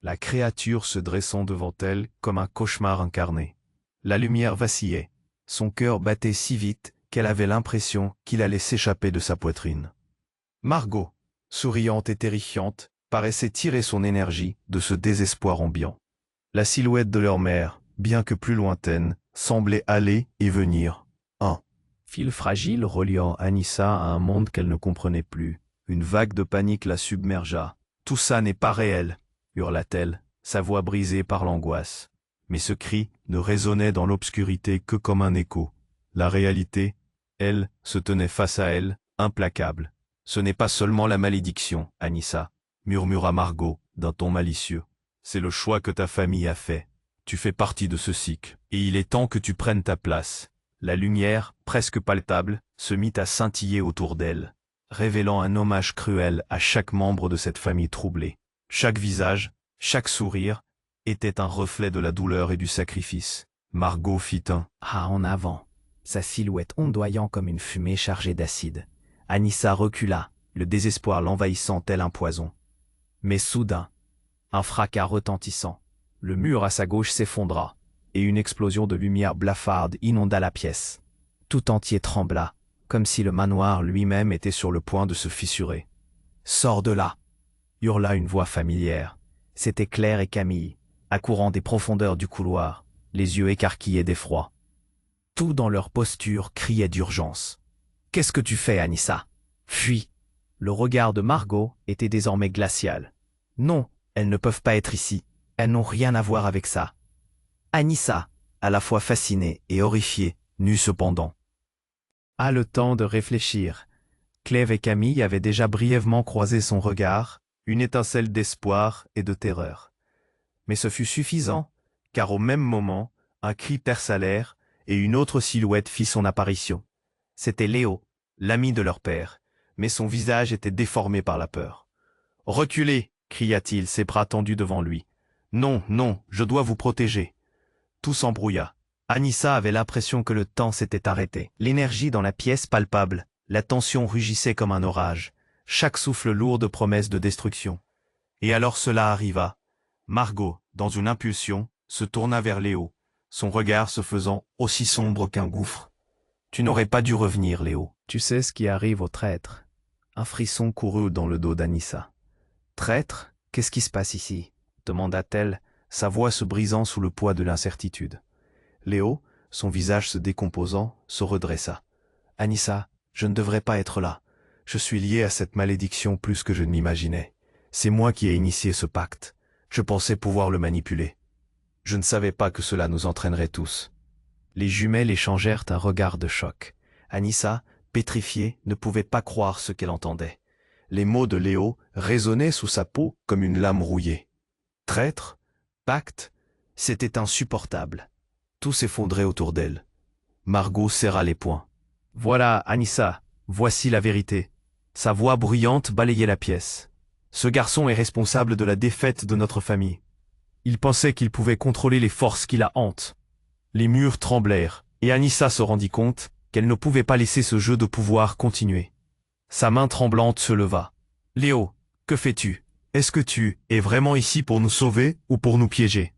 La créature se dressant devant elle comme un cauchemar incarné. La lumière vacillait. Son cœur battait si vite qu'elle avait l'impression qu'il allait s'échapper de sa poitrine. Margot, souriante et terrifiante, paraissait tirer son énergie de ce désespoir ambiant. La silhouette de leur mère, bien que plus lointaine, semblait aller et venir. Un fil fragile reliant Anissa à un monde qu'elle ne comprenait plus. Une vague de panique la submergea. « Tout ça n'est pas réel !» hurla-t-elle, sa voix brisée par l'angoisse. Mais ce cri ne résonnait dans l'obscurité que comme un écho. La réalité, elle, se tenait face à elle, implacable. « Ce n'est pas seulement la malédiction, Anissa, » murmura Margot, d'un ton malicieux. « C'est le choix que ta famille a fait. Tu fais partie de ce cycle, et il est temps que tu prennes ta place. » La lumière, presque palpable, se mit à scintiller autour d'elle, révélant un hommage cruel à chaque membre de cette famille troublée. Chaque visage, chaque sourire, était un reflet de la douleur et du sacrifice. Margot fit un « Ah en avant », sa silhouette ondoyant comme une fumée chargée d'acide. Anissa recula, le désespoir l'envahissant tel un poison. Mais soudain, un fracas retentissant. Le mur à sa gauche s'effondra, et une explosion de lumière blafarde inonda la pièce. Tout entier trembla, comme si le manoir lui-même était sur le point de se fissurer. « Sors de là !» hurla une voix familière. C'était Claire et Camille, accourant des profondeurs du couloir, les yeux écarquillés d'effroi. Tout dans leur posture criait d'urgence. « Qu'est-ce que tu fais, Anissa? Fuis !» Le regard de Margot était désormais glacial. « Non, elles ne peuvent pas être ici. Elles n'ont rien à voir avec ça. » Anissa, à la fois fascinée et horrifiée, nue cependant. A le temps de réfléchir. Clèves et Camille avaient déjà brièvement croisé son regard, une étincelle d'espoir et de terreur. Mais ce fut suffisant, car au même moment, un cri perça l'air et une autre silhouette fit son apparition. C'était Léo, l'ami de leur père, mais son visage était déformé par la peur. « Reculez !» cria-t-il, ses bras tendus devant lui. « Non, non, je dois vous protéger. » Tout s'embrouilla. Anissa avait l'impression que le temps s'était arrêté. L'énergie dans la pièce palpable, la tension rugissait comme un orage, chaque souffle lourd de promesses de destruction. Et alors cela arriva. Margot, dans une impulsion, se tourna vers Léo, son regard se faisant aussi sombre qu'un gouffre. « Tu n'aurais pas dû revenir, Léo. Tu sais ce qui arrive aux traîtres. » Un frisson courut dans le dos d'Anissa. « Traître? Qu'est-ce qui se passe ici ?» demanda-t-elle, sa voix se brisant sous le poids de l'incertitude. Léo, son visage se décomposant, se redressa. « Anissa, je ne devrais pas être là. Je suis lié à cette malédiction plus que je ne l'imaginais. C'est moi qui ai initié ce pacte. Je pensais pouvoir le manipuler. Je ne savais pas que cela nous entraînerait tous. » Les jumelles échangèrent un regard de choc. Anissa, pétrifiée, ne pouvait pas croire ce qu'elle entendait. Les mots de Léo résonnaient sous sa peau comme une lame rouillée. Traître? Pacte? C'était insupportable. Tout s'effondrait autour d'elle. Margot serra les poings. « Voilà, Anissa, voici la vérité. » Sa voix bruyante balayait la pièce. « Ce garçon est responsable de la défaite de notre famille. Il pensait qu'il pouvait contrôler les forces qui la hantent. » Les murs tremblèrent, et Anissa se rendit compte qu'elle ne pouvait pas laisser ce jeu de pouvoir continuer. Sa main tremblante se leva. « Léo, Que fais-tu? Est-ce que tu es vraiment ici pour nous sauver ou pour nous piéger?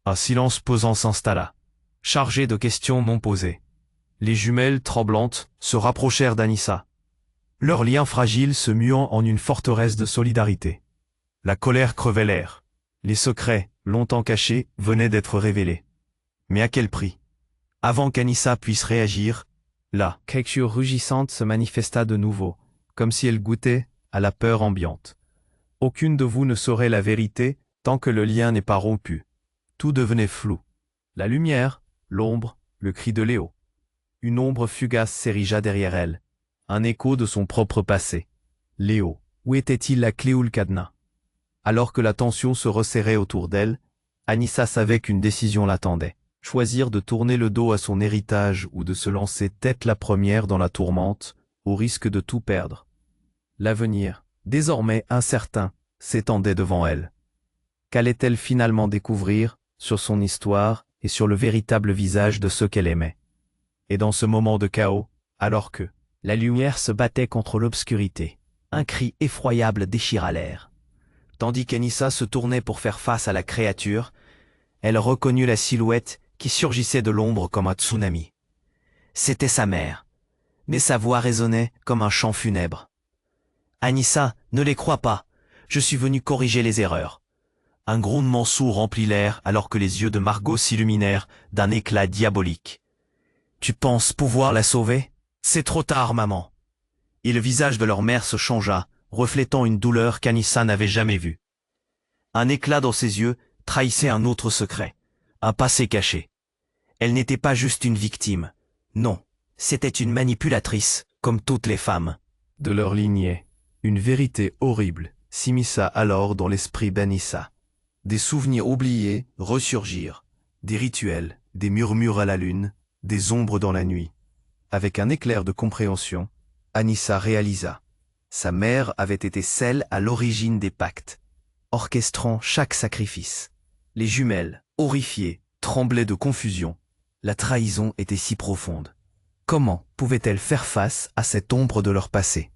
Un silence pesant s'installa, chargé de questions non posées. Les jumelles, tremblantes, se rapprochèrent d'Anissa. Leur lien fragile se muant en une forteresse de solidarité. La colère crevait l'air. Les secrets, longtemps cachés, venaient d'être révélés. Mais à quel prix? Avant qu'Anissa puisse réagir, la créature rugissante se manifesta de nouveau, comme si elle goûtait à la peur ambiante. Aucune de vous ne saurait la vérité tant que le lien n'est pas rompu. Tout devenait flou. La lumière, l'ombre, le cri de Léo. Une ombre fugace s'érigea derrière elle, un écho de son propre passé. Léo, où était-il la clé ou le cadenas? Alors que la tension se resserrait autour d'elle, Anissa savait qu'une décision l'attendait. Choisir de tourner le dos à son héritage ou de se lancer tête la première dans la tourmente, au risque de tout perdre. L'avenir, désormais incertain, s'étendait devant elle. Qu'allait-elle finalement découvrir sur son histoire et sur le véritable visage de ceux qu'elle aimait? Et dans ce moment de chaos, alors que la lumière se battait contre l'obscurité, un cri effroyable déchira l'air. Tandis qu'Anissa se tournait pour faire face à la créature, elle reconnut la silhouette qui surgissait de l'ombre comme un tsunami. C'était sa mère, mais sa voix résonnait comme un chant funèbre. « Anissa, ne les crois pas, je suis venu corriger les erreurs. » Un grondement sourd remplit l'air alors que les yeux de Margot s'illuminèrent d'un éclat diabolique. « Tu penses pouvoir la sauver? C'est trop tard, maman. » Et le visage de leur mère se changea, reflétant une douleur qu'Anissa n'avait jamais vue. Un éclat dans ses yeux trahissait un autre secret, un passé caché. Elle n'était pas juste une victime. Non, c'était une manipulatrice, comme toutes les femmes. De leur lignée, une vérité horrible s'immisça alors dans l'esprit d'Anissa. Des souvenirs oubliés ressurgirent, des rituels, des murmures à la lune, des ombres dans la nuit. Avec un éclair de compréhension, Anissa réalisa. Sa mère avait été celle à l'origine des pactes, orchestrant chaque sacrifice. Les jumelles, horrifiées, tremblaient de confusion. La trahison était si profonde. Comment pouvaient-elles faire face à cette ombre de leur passé?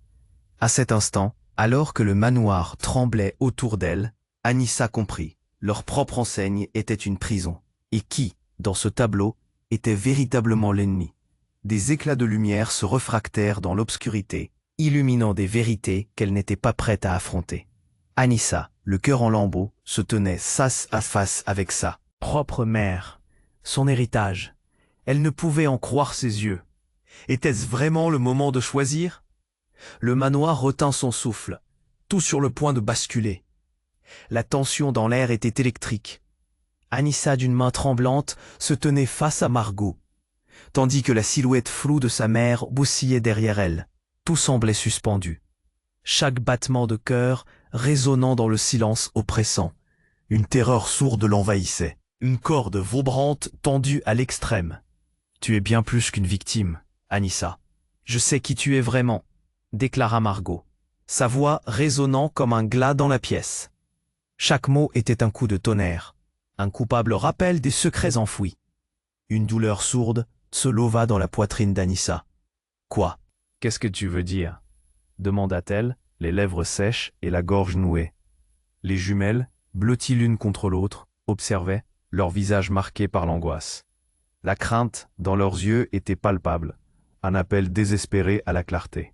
À cet instant, alors que le manoir tremblait autour d'elle, Anissa comprit. Leur propre enseigne était une prison. Et qui, dans ce tableau, était véritablement l'ennemi? Des éclats de lumière se refractèrent dans l'obscurité, illuminant des vérités qu'elle n'était pas prête à affronter. Anissa, le cœur en lambeaux, se tenait face à face avec sa propre mère, son héritage. Elle ne pouvait en croire ses yeux. Était-ce vraiment le moment de choisir? Le manoir retint son souffle, tout sur le point de basculer. La tension dans l'air était électrique. Anissa, d'une main tremblante, se tenait face à Margot, tandis que la silhouette floue de sa mère oscillait derrière elle. Tout semblait suspendu. Chaque battement de cœur résonnant dans le silence oppressant. Une terreur sourde l'envahissait. Une corde vibrante tendue à l'extrême. « Tu es bien plus qu'une victime, Anissa. Je sais qui tu es vraiment, » déclara Margot, sa voix résonnant comme un glas dans la pièce. Chaque mot était un coup de tonnerre, un coupable rappel des secrets enfouis. Une douleur sourde se leva dans la poitrine d'Anissa. « Quoi? Qu'est-ce que tu veux dire ?» demanda-t-elle, les lèvres sèches et la gorge nouée. Les jumelles, blotties l'une contre l'autre, observaient, leurs visages marqués par l'angoisse. La crainte, dans leurs yeux, était palpable, un appel désespéré à la clarté.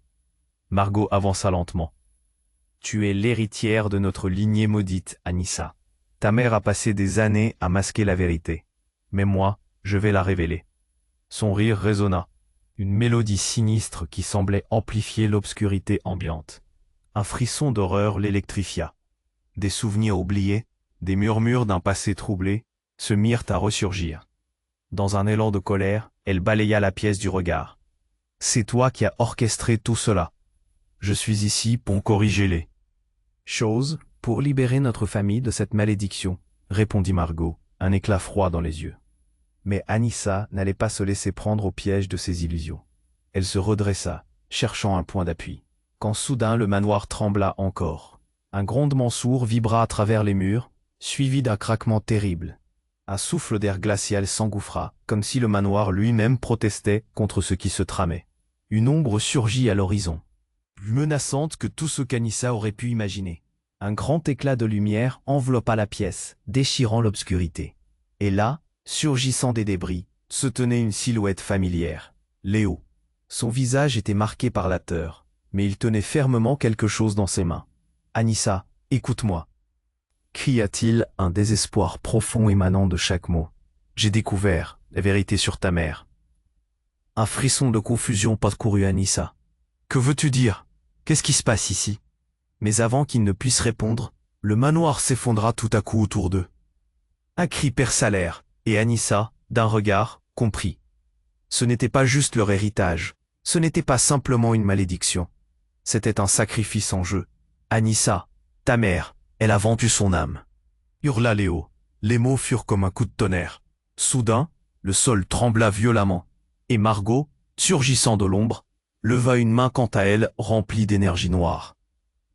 Margot avança lentement. « Tu es l'héritière de notre lignée maudite, Anissa. Ta mère a passé des années à masquer la vérité. Mais moi, je vais la révéler. » Son rire résonna, une mélodie sinistre qui semblait amplifier l'obscurité ambiante. Un frisson d'horreur l'électrifia. Des souvenirs oubliés, des murmures d'un passé troublé, se mirent à ressurgir. Dans un élan de colère, elle balaya la pièce du regard. « C'est toi qui as orchestré tout cela. Je suis ici pour corriger-les. »« Chose pour libérer notre famille de cette malédiction, » répondit Margot, un éclat froid dans les yeux. Mais Anissa n'allait pas se laisser prendre au piège de ses illusions. Elle se redressa, cherchant un point d'appui. Quand soudain le manoir trembla encore. Un grondement sourd vibra à travers les murs, suivi d'un craquement terrible. Un souffle d'air glacial s'engouffra, comme si le manoir lui-même protestait contre ce qui se tramait. Une ombre surgit à l'horizon, plus menaçante que tout ce qu'Anissa aurait pu imaginer. Un grand éclat de lumière enveloppa la pièce, déchirant l'obscurité. Et là, surgissant des débris, se tenait une silhouette familière. Léo. Son visage était marqué par la peur, mais il tenait fermement quelque chose dans ses mains. « Anissa, écoute-moi » cria-t-il, un désespoir profond émanant de chaque mot. « J'ai découvert la vérité sur ta mère. » Un frisson de confusion parcourut Anissa. « Que veux-tu dire? Qu'est-ce qui se passe ici ?» Mais avant qu'il ne puisse répondre, le manoir s'effondra tout à coup autour d'eux. Un cri perça l'air, et Anissa, d'un regard, comprit. Ce n'était pas juste leur héritage, ce n'était pas simplement une malédiction. C'était un sacrifice en jeu. Anissa, ta mère, elle a vendu son âme. Hurla Léo. Les mots furent comme un coup de tonnerre. Soudain, le sol trembla violemment, et Margot, surgissant de l'ombre, leva une main quant à elle remplie d'énergie noire.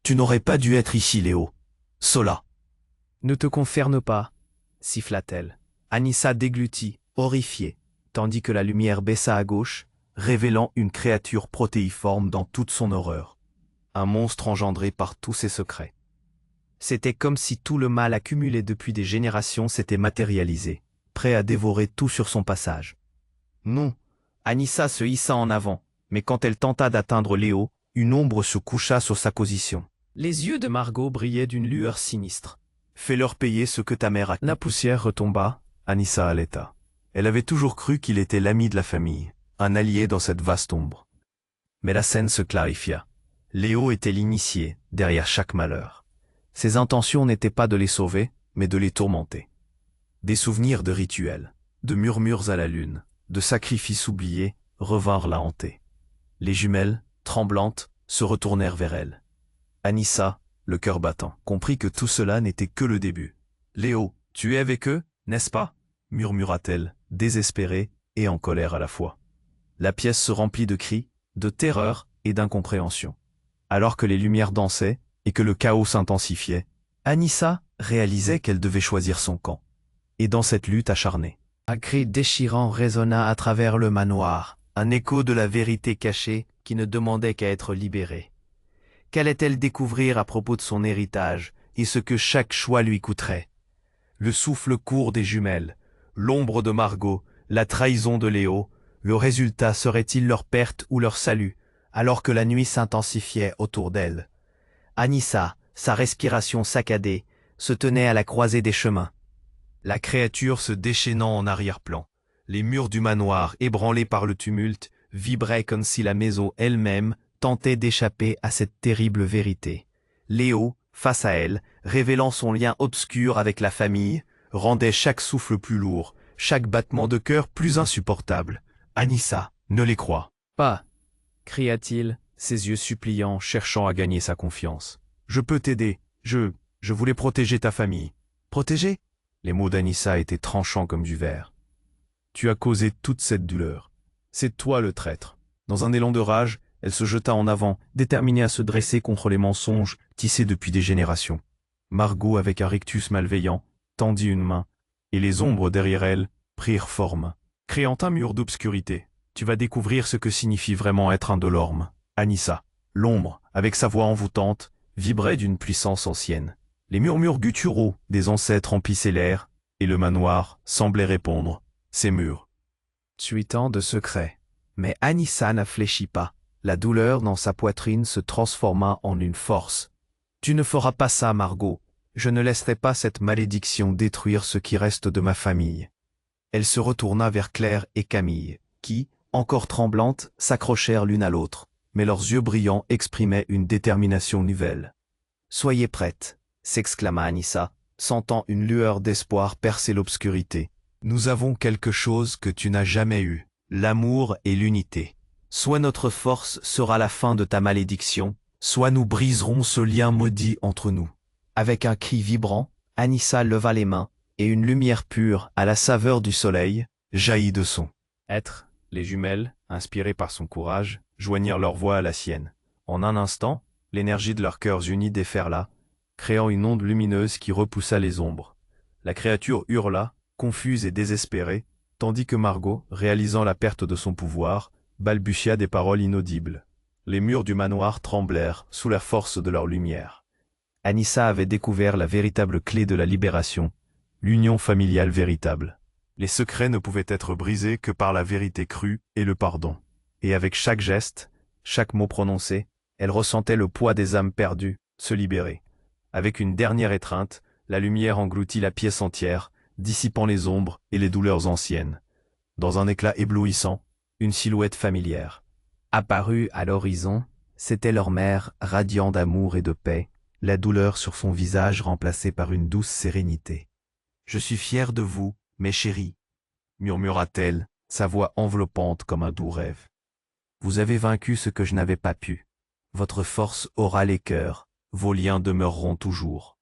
Tu n'aurais pas dû être ici, Léo. Cela. Ne te concerne pas, siffla-t-elle. Anissa déglutit, horrifiée, tandis que la lumière baissa à gauche, révélant une créature protéiforme dans toute son horreur. Un monstre engendré par tous ses secrets. C'était comme si tout le mal accumulé depuis des générations s'était matérialisé, prêt à dévorer tout sur son passage. Non, Anissa se hissa en avant, mais quand elle tenta d'atteindre Léo, une ombre se coucha sur sa position. Les yeux de Margot brillaient d'une lueur sinistre. « Fais-leur payer ce que ta mère a... » La poussière retomba, Anissa allaita. Elle avait toujours cru qu'il était l'ami de la famille, un allié dans cette vaste ombre. Mais la scène se clarifia. Léo était l'initié, derrière chaque malheur. Ses intentions n'étaient pas de les sauver, mais de les tourmenter. Des souvenirs de rituels, de murmures à la lune, de sacrifices oubliés, revinrent la hanter. Les jumelles, tremblantes, se retournèrent vers elle. Anissa, le cœur battant, comprit que tout cela n'était que le début. « Léo, tu es avec eux, n'est-ce pas ?» murmura-t-elle, désespérée et en colère à la fois. La pièce se remplit de cris, de terreur et d'incompréhension. Alors que les lumières dansaient et que le chaos s'intensifiait, Anissa réalisait qu'elle devait choisir son camp. Et dans cette lutte acharnée, un cri déchirant résonna à travers le manoir, un écho de la vérité cachée qui ne demandait qu'à être libérée. Qu'allait-elle découvrir à propos de son héritage et ce que chaque choix lui coûterait? Le souffle court des jumelles, l'ombre de Margot, la trahison de Léo, le résultat serait-il leur perte ou leur salut, alors que la nuit s'intensifiait autour d'elle? Anissa, sa respiration saccadée, se tenait à la croisée des chemins. La créature se déchaînant en arrière-plan, les murs du manoir, ébranlés par le tumulte, vibraient comme si la maison elle-même tentait d'échapper à cette terrible vérité. Léo, face à elle, révélant son lien obscur avec la famille, rendait chaque souffle plus lourd, chaque battement de cœur plus insupportable. « Anissa, ne les crois pas !» cria-t-il, ses yeux suppliants, cherchant à gagner sa confiance. « Je peux t'aider, je voulais protéger ta famille. » « Protéger ?» Les mots d'Anissa étaient tranchants comme du verre. « Tu as causé toute cette douleur. C'est toi le traître. » Dans un élan de rage, elle se jeta en avant, déterminée à se dresser contre les mensonges tissés depuis des générations. Margot, avec un rictus malveillant, tendit une main, et les ombres derrière elle prirent forme, créant un mur d'obscurité. Tu vas découvrir ce que signifie vraiment être un Delorme. Anissa, l'ombre, avec sa voix envoûtante, vibrait d'une puissance ancienne. Les murmures gutturaux des ancêtres emplissaient l'air, et le manoir semblait répondre, ces murs. Tu tant de secrets. Mais Anissa ne fléchit pas. La douleur dans sa poitrine se transforma en une force. Tu ne feras pas ça, Margot. Je ne laisserai pas cette malédiction détruire ce qui reste de ma famille. Elle se retourna vers Claire et Camille, qui, encore tremblantes, s'accrochèrent l'une à l'autre, mais leurs yeux brillants exprimaient une détermination nouvelle. « Soyez prêtes !» s'exclama Anissa, sentant une lueur d'espoir percer l'obscurité. « Nous avons quelque chose que tu n'as jamais eu, l'amour et l'unité. Soit notre force sera la fin de ta malédiction, soit nous briserons ce lien maudit entre nous. » Avec un cri vibrant, Anissa leva les mains, et une lumière pure, à la saveur du soleil, jaillit de son être. Les jumelles, inspirées par son courage, joignirent leur voix à la sienne. En un instant, l'énergie de leurs cœurs unis déferla, créant une onde lumineuse qui repoussa les ombres. La créature hurla, confuse et désespérée, tandis que Margot, réalisant la perte de son pouvoir, balbutia des paroles inaudibles. Les murs du manoir tremblèrent sous la force de leur lumière. Anissa avait découvert la véritable clé de la libération, l'union familiale véritable. Les secrets ne pouvaient être brisés que par la vérité crue et le pardon. Et avec chaque geste, chaque mot prononcé, elle ressentait le poids des âmes perdues se libérer. Avec une dernière étreinte, la lumière engloutit la pièce entière, dissipant les ombres et les douleurs anciennes. Dans un éclat éblouissant, une silhouette familière. Apparue à l'horizon, c'était leur mère, radiant d'amour et de paix, la douleur sur son visage remplacée par une douce sérénité. « Je suis fière de vous, mes chéris, » murmura-t-elle, sa voix enveloppante comme un doux rêve. « Vous avez vaincu ce que je n'avais pas pu. Votre force aura les cœurs, vos liens demeureront toujours. »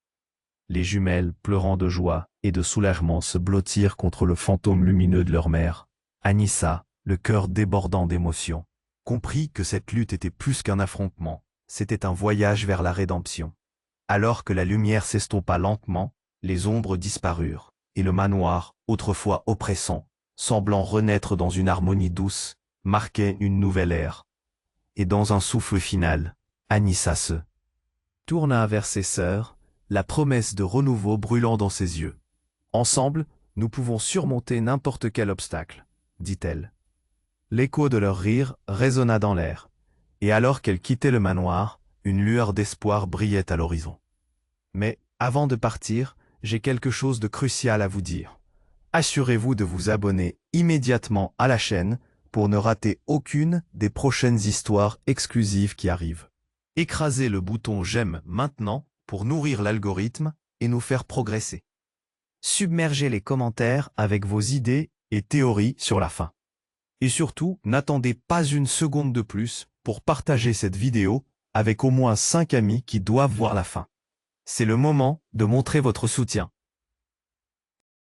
Les jumelles, pleurant de joie et de soulagement, se blottirent contre le fantôme lumineux de leur mère. Anissa, le cœur débordant d'émotion, comprit que cette lutte était plus qu'un affrontement, c'était un voyage vers la rédemption. Alors que la lumière s'estompa lentement, les ombres disparurent, et le manoir, autrefois oppressant, semblant renaître dans une harmonie douce, marquait une nouvelle ère. Et dans un souffle final, Anissa se tourna vers ses sœurs, la promesse de renouveau brûlant dans ses yeux. « Ensemble, nous pouvons surmonter n'importe quel obstacle, » dit-elle. L'écho de leur rire résonna dans l'air, et alors qu'elle quittait le manoir, une lueur d'espoir brillait à l'horizon. Mais, avant de partir, j'ai quelque chose de crucial à vous dire. Assurez-vous de vous abonner immédiatement à la chaîne pour ne rater aucune des prochaines histoires exclusives qui arrivent. Écrasez le bouton j'aime maintenant pour nourrir l'algorithme et nous faire progresser. Submergez les commentaires avec vos idées et théories sur la fin. Et surtout, n'attendez pas une seconde de plus pour partager cette vidéo avec au moins 5 amis qui doivent voir la fin. C'est le moment de montrer votre soutien.